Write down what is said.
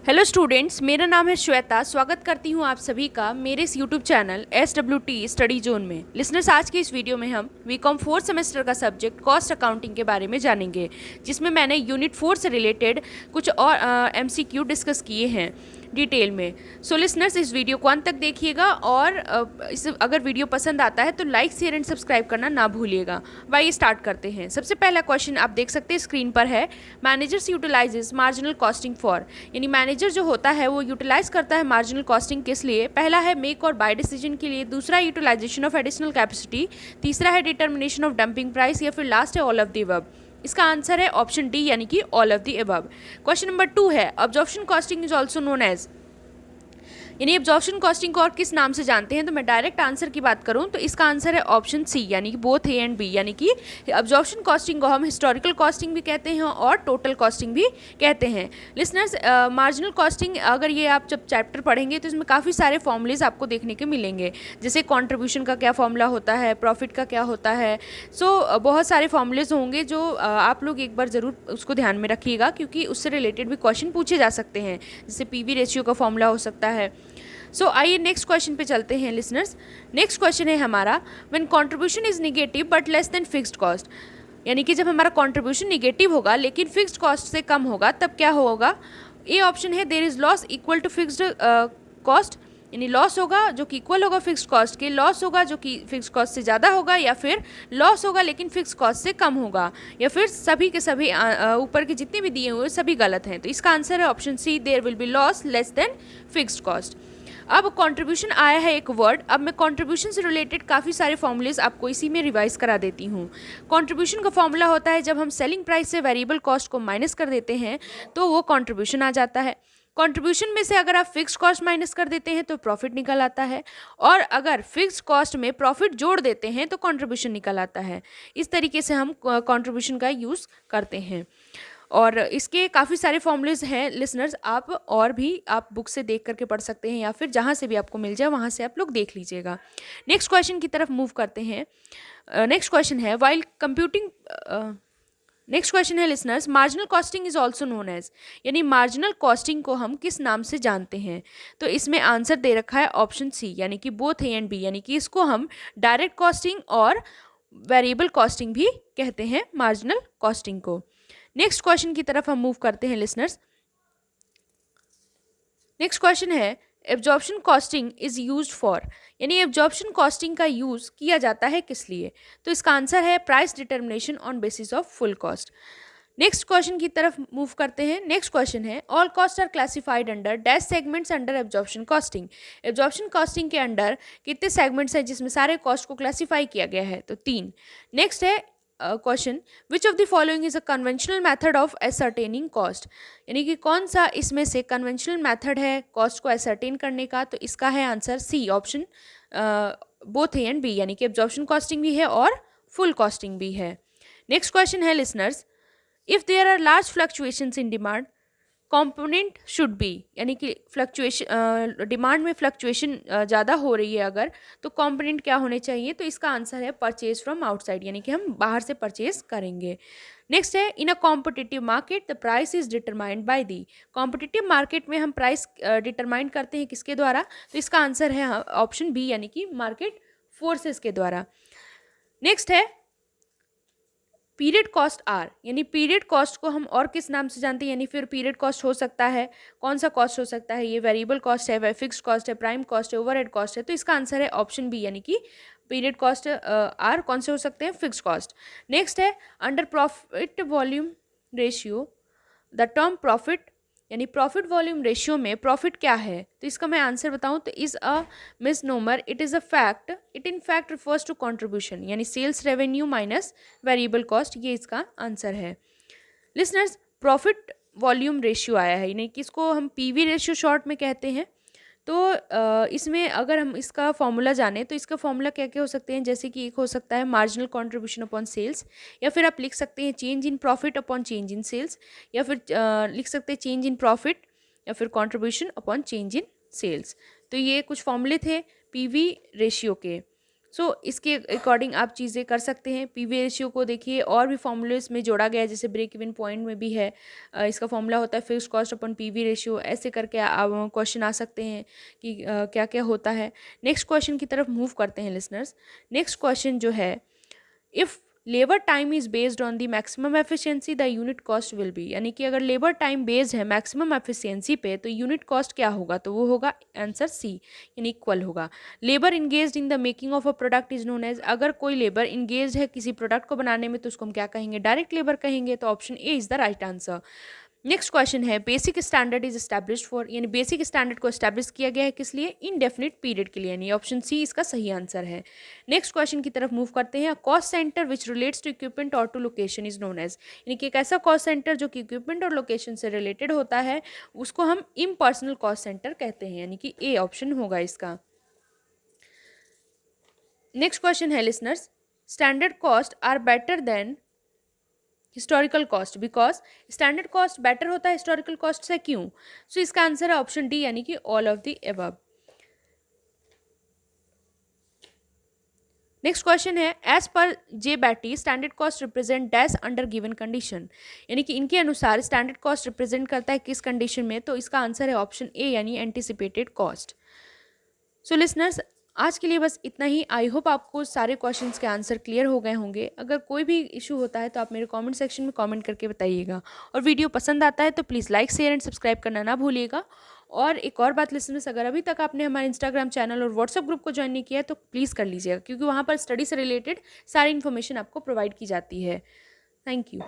Hello students, मेरा नाम है श्वेता। स्वागत करती हूँ आप सभी का मेरे इस YouTube channel SWT study zone में। लिसनर्स, आज के इस वीडियो में हम बीकॉम 4th सेमेस्टर का सब्जेक्ट कॉस्ट अकाउंटिंग के बारे में जानेंगे, जिसमें मैंने यूनिट 4 से रिलेटेड कुछ और MCQ डिस्कस किए हैं डिटेल में। सो लिसनर्स, इस वीडियो को अंत तक देखिएगा और अगर वीडियो पसंद आता है तो लाइक शेयर एंड सब्सक्राइब करना ना भूलिएगा। वाइए स्टार्ट करते हैं। सबसे पहला क्वेश्चन आप देख सकते हैं स्क्रीन पर है, managers utilises marginal costing for, यानी मैनेजर जो होता है वो यूटिलाइज करता है मार्जिनल कॉस्टिंग किस लिए। पहला है मेक और बाय डिसीजन के लिए, दूसरा यूटिलाइजेशन ऑफ एडिशनल कैपेसिटी, तीसरा है डिटर्मिनेशन ऑफ डंपिंग प्राइस, या फिर लास्ट है ऑल ऑफ द अबव। इसका आंसर है ऑप्शन डी, यानी कि all of the above. Question number 2 है, absorption costing is also known as, यानी एब्जॉर्प्शन कॉस्टिंग को और किस नाम से जानते हैं। तो मैं डायरेक्ट आंसर की बात करूं तो इसका आंसर है ऑप्शन सी, यानी कि बोथ ए एंड बी, यानी कि एब्जॉर्प्शन कॉस्टिंग को हम हिस्टोरिकल कॉस्टिंग भी कहते हैं और टोटल कॉस्टिंग भी कहते हैं। लिसनर्स, मार्जिनल कॉस्टिंग अगर ये आप जब चैप्टर पढ़ेंगे तो इसमें काफ़ी सारे फॉर्मूलेज आपको देखने के मिलेंगे, जैसे कॉन्ट्रीब्यूशन का क्या फॉर्मूला होता है, प्रॉफिट का क्या होता है। बहुत सारे फॉर्मूलेज होंगे जो आप लोग एक बार ज़रूर उसको ध्यान में रखिएगा, क्योंकि उससे रिलेटेड भी क्वेश्चन पूछे जा सकते हैं, जैसे PV रेशियो का फॉर्मूला हो सकता है। आइए नेक्स्ट क्वेश्चन पे चलते हैं लिसनर्स। नेक्स्ट क्वेश्चन है हमारा, when contribution is negative but less than fixed cost, यानी कि जब हमारा कंट्रीब्यूशन निगेटिव होगा लेकिन फिक्स्ड कॉस्ट से कम होगा तब क्या होगा। ए ऑप्शन है there is loss equal to fixed cost, यानी लॉस होगा जो कि इक्वल होगा फिक्स्ड कॉस्ट के, लॉस होगा जो कि फिक्स्ड कॉस्ट से ज़्यादा होगा, या फिर लॉस होगा लेकिन फिक्स्ड कॉस्ट से कम होगा, या फिर सभी के सभी ऊपर के जितने भी दिए हुए सभी गलत हैं। तो इसका आंसर है option C, there will be loss less than fixed cost. अब कंट्रीब्यूशन आया है एक वर्ड, अब मैं कंट्रीब्यूशन से रिलेटेड काफ़ी सारे फॉर्मूलेज आपको इसी में रिवाइज करा देती हूँ। कंट्रीब्यूशन का फॉर्मूला होता है जब हम सेलिंग प्राइस से वेरिएबल कॉस्ट को माइनस कर देते हैं तो वो कंट्रीब्यूशन आ जाता है। कंट्रीब्यूशन में से अगर आप फिक्स्ड कॉस्ट माइनस कर देते हैं तो प्रॉफिट निकल आता है, और अगर फिक्स्ड कॉस्ट में प्रॉफिट जोड़ देते हैं तो कंट्रीब्यूशन निकल आता है। इस तरीके से हम कंट्रीब्यूशन का यूज़ करते हैं, और इसके काफ़ी सारे फॉर्मूलेज हैं लिसनर्स, आप और भी आप बुक से देख करके पढ़ सकते हैं, या फिर जहाँ से भी आपको मिल जाए वहाँ से आप लोग देख लीजिएगा। नेक्स्ट क्वेश्चन की तरफ मूव करते हैं। नेक्स्ट क्वेश्चन है, वाइल कंप्यूटिंग, नेक्स्ट क्वेश्चन है listeners, marginal costing is also known as, यानी मार्जिनल कॉस्टिंग को हम किस नाम से जानते हैं। तो इसमें आंसर दे रखा है ऑप्शन सी, यानी कि बोथ ए एंड बी, यानी कि इसको हम डायरेक्ट कॉस्टिंग और वेरिएबल कॉस्टिंग भी कहते हैं मार्जिनल कॉस्टिंग को। नेक्स्ट क्वेश्चन की तरफ हम मूव करते हैं लिसनर्स। नेक्स्ट क्वेश्चन है, absorption costing is used for, यानी एब्जॉर्प्शन कॉस्टिंग का यूज किया जाता है किस लिए। तो इसका आंसर है price determination on basis of full cost. Next question की तरफ मूव करते हैं। नेक्स्ट क्वेश्चन है, all cost are classified under dash segments under absorption costing, absorption costing के अंडर कितने सेगमेंट्स हैं जिसमें सारे कॉस्ट को क्लासीफाई किया गया है। तो 3। नेक्स्ट है question, which of the following is a conventional method of ascertaining cost, यानी कि कौन सा इसमें से कन्वेंशनल मेथड है कॉस्ट को एसर्टेन करने का। तो इसका है answer C, option both A and B, यानी कि एब्जॉर्प्शन कॉस्टिंग भी है और फुल कॉस्टिंग भी है। नेक्स्ट क्वेश्चन है listeners, if there are large fluctuations in demand component should be, यानी कि फ्लक्चुएशन डिमांड में फ्लक्चुएशन ज़्यादा हो रही है अगर, तो कॉम्पोनेंट क्या होने चाहिए। तो इसका आंसर है परचेज फ्रॉम आउटसाइड, यानी कि हम बाहर से परचेज करेंगे। नेक्स्ट है, in a competitive market the price is determined by the, competitive market में हम प्राइस डिटरमाइन करते हैं किसके द्वारा। तो इसका आंसर है ऑप्शन बी, यानी कि मार्केट फोर्सेस के द्वारा। नेक्स्ट है, पीरियड कॉस्ट आर, यानी पीरियड कॉस्ट को हम और किस नाम से जानते हैं, यानी फिर पीरियड कॉस्ट हो सकता है, कौन सा कॉस्ट हो सकता है, ये वेरिएबल कॉस्ट है, फिक्स्ड कॉस्ट है, प्राइम कॉस्ट है, ओवरहेड कॉस्ट है। तो इसका आंसर है ऑप्शन बी, यानी कि पीरियड कॉस्ट आर कौन से हो सकते हैं, फिक्स्ड कॉस्ट। नेक्स्ट है, under profit volume ratio the term profit, यानी प्रॉफिट वॉल्यूम रेशियो में प्रॉफिट क्या है। तो इसका मैं आंसर बताऊं तो is a misnomer, it is a fact, it in fact refers to contribution, यानी sales revenue minus variable cost, ये इसका आंसर है। लिसनर्स, प्रॉफिट वॉल्यूम रेशियो आया है, यानी कि इसको हम PV रेशियो शॉर्ट में कहते हैं। तो इसमें अगर हम इसका फॉर्मूला जाने तो इसका फॉर्मूला क्या क्या हो सकते हैं, जैसे कि एक हो सकता है मार्जिनल कंट्रीब्यूशन अपॉन सेल्स, या फिर आप लिख सकते हैं change in profit upon change in sales, या फिर लिख सकते हैं चेंज इन प्रॉफिट या फिर contribution upon change in sales. तो ये कुछ फॉर्मूले थे PV रेशियो के। सो इसके अकॉर्डिंग आप चीज़ें कर सकते हैं। पीवी रेशियो को देखिए और भी फॉर्मूले इसमें जोड़ा गया है, जैसे ब्रेक इवन पॉइंट में भी है। इसका फॉर्मूला होता है फिक्स्ड कॉस्ट अपन पीवी रेशियो, ऐसे करके क्वेश्चन आ सकते हैं कि क्या क्या होता है। नेक्स्ट क्वेश्चन की तरफ मूव करते हैं लिसनर्स। नेक्स्ट क्वेश्चन जो है, if labour time is based on the maximum efficiency the unit cost will be, यानी कि अगर लेबर टाइम बेस्ड है मैक्सिमम एफिशिएंसी पे तो यूनिट कॉस्ट क्या होगा, तो वो होगा आंसर सी, यानी इक्वल होगा। Labour engaged in the making of a product is known as, अगर कोई लेबर इंगेज है किसी प्रोडक्ट को बनाने में तो उसको हम क्या कहेंगे, डायरेक्ट लेबर कहेंगे। तो option A is the right answer. Next question है, basic standard is established for, यानी बेसिक स्टैंडर्ड को एस्टैब्लिश किया गया है किस लिए, इनडेफिनिट पीरियड के लिए, यानी ऑप्शन सी इसका सही आंसर है। नेक्स्ट क्वेश्चन की तरफ मूव करते हैं। Cost centre which relates to equipment और to location is known as, यानी कि एक ऐसा कॉस्ट सेंटर जो कि इक्विपमेंट और लोकेशन से रिलेटेड होता है उसको हम इम्पर्सनल कॉस्ट सेंटर कहते हैं, यानी कि ए ऑप्शन होगा इसका। नेक्स्ट क्वेश्चन है listeners, standard cost are better than historical cost because, standard cost better होता है हिस्टोरिकल कॉस्ट से, क्यों। सो इसका आंसर है ऑप्शन डी, यानी कि all of the above. Next question है, as per J Batty standard cost represent dash under given condition, यानी कि इनके अनुसार स्टैंडर्ड कॉस्ट रिप्रेजेंट करता है किस कंडीशन में, तो इसका आंसर है ऑप्शन ए, यानी एंटिसिपेटेड कॉस्ट। सो लिसनर्स, आज के लिए बस इतना ही। आई होप आपको सारे क्वेश्चंस के आंसर क्लियर हो गए होंगे। अगर कोई भी इशू होता है तो आप मेरे कमेंट सेक्शन में कमेंट करके बताइएगा, और वीडियो पसंद आता है तो please like share and subscribe करना ना भूलिएगा। और एक और बात लिसनर्स, अगर अभी तक आपने हमारे इंस्टाग्राम चैनल और व्हाट्सएप ग्रुप को ज्वाइन नहीं किया है तो प्लीज़ कर लीजिएगा, क्योंकि वहाँ पर स्टडी से रिलेटेड सारी इन्फॉर्मेशन आपको प्रोवाइड की जाती है। Thank you.